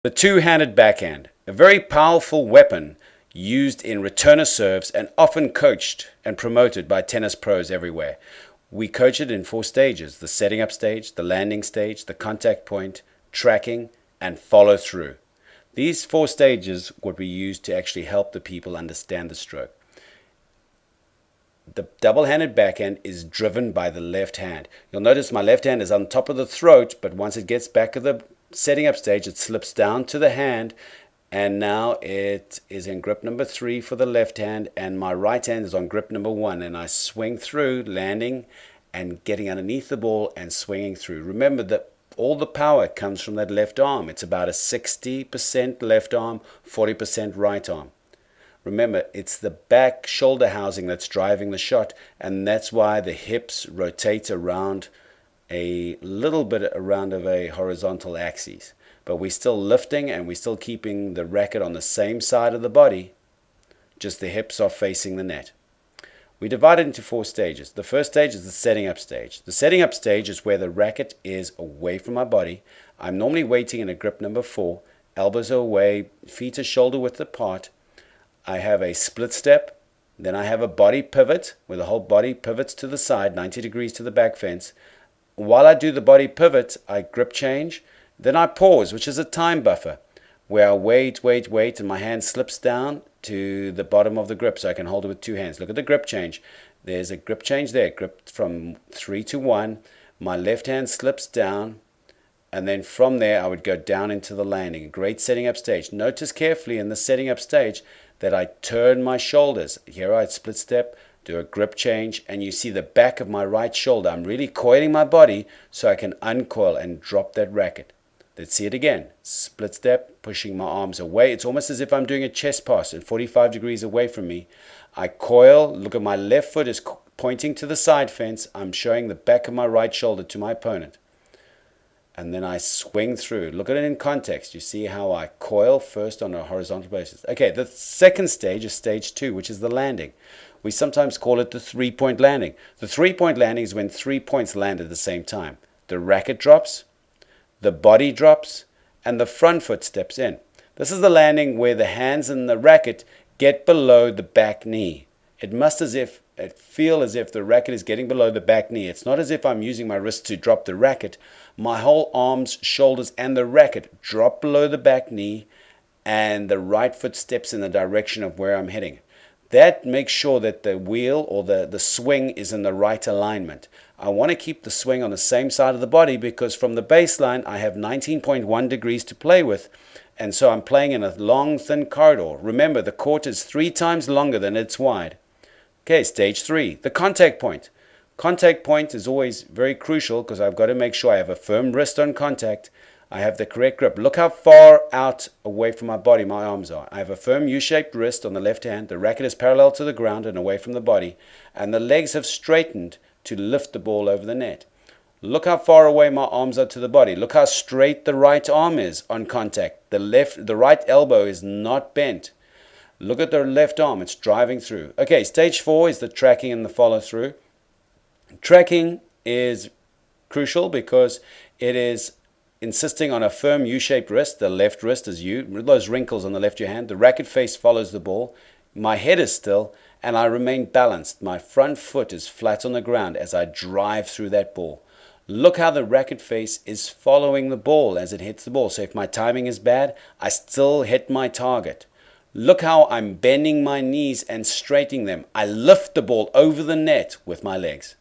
The two-handed backhand, a very powerful weapon used in returner serves and often coached and promoted by tennis pros everywhere. We coach it in 4 stages: the setting up stage, the landing stage, the contact point, tracking, and follow through. These 4 stages what we use to actually help the people understand the stroke. The double-handed backhand is driven by the left hand. You'll notice my left hand is on top of the throat, but once it gets back to the setting up stage, it slips down to the hand, and now it is in grip number 3 for the left hand, and my right hand is on grip number 1, and I swing through, landing and getting underneath the ball and swinging through. Remember that all the power comes from that left arm. It's about a 60% left arm, 40% right arm. Remember, it's the back shoulder housing that's driving the shot, and that's why the hips rotate around a little bit around of a horizontal axis. But we're still lifting and we're still keeping the racket on the same side of the body, just the hips are facing the net. We divide it into 4 stages. The first stage is the setting up stage. The setting up stage is where the racket is away from my body. I'm normally waiting in a grip number 4, elbows are away, feet are shoulder width apart. I have a split step, then I have a body pivot where the whole body pivots to the side, 90 degrees to the back fence. While I do the body pivot, I grip change, then I pause, which is a time buffer, where I wait, and my hand slips down to the bottom of the grip so I can hold it with 2 hands. Look at the grip change. There's a grip change there, grip from 3 to 1. My left hand slips down, and then from there I would go down into the landing. A great setting up stage. Notice carefully in the setting up stage that I turn my shoulders. Here I split step, do a grip change, and you see the back of my right shoulder. I'm really coiling my body so I can uncoil and drop that racket. Let's see it again. Split step, pushing my arms away. It's almost as if I'm doing a chest pass at 45 degrees away from me. I coil, look at my left foot is pointing to the side fence. I'm showing the back of my right shoulder to my opponent. And then I swing through. Look at it in context. You see how I coil first on a horizontal basis. Okay, the second stage is stage 2, which is the landing. We sometimes call it the 3-point landing. The 3-point landing is when 3 points land at the same time. The racket drops, the body drops, and the front foot steps in. This is the landing where the hands and the racket get below the back knee. It feel as if the racket is getting below the back knee. It's not as if I'm using my wrist to drop the racket. My whole arms, shoulders, and the racket drop below the back knee, and the right foot steps in the direction of where I'm hitting. That makes sure that the wheel or the swing is in the right alignment. I want to keep the swing on the same side of the body because from the baseline I have 19.1 degrees to play with, and so I'm playing in a long, thin corridor. Remember, the court is 3 times longer than it's wide. Okay, stage 3, the contact point. Contact point is always very crucial because I've got to make sure I have a firm wrist on contact. I have the correct grip. Look how far out away from my body my arms are. I have a firm U-shaped wrist on the left hand. The racket is parallel to the ground and away from the body. And the legs have straightened to lift the ball over the net. Look how far away my arms are to the body. Look how straight the right arm is on contact. The right elbow is not bent. Look at the left arm. It's driving through. Okay, stage 4 is the tracking and the follow through. Tracking is crucial because it is insisting on a firm U-shaped wrist. The left wrist is U, those wrinkles on the left of your hand. The racket face follows the ball. My head is still, and I remain balanced. My front foot is flat on the ground as I drive through that ball. Look how the racket face is following the ball as it hits the ball. So if my timing is bad, I still hit my target. Look how I'm bending my knees and straightening them. I lift the ball over the net with my legs.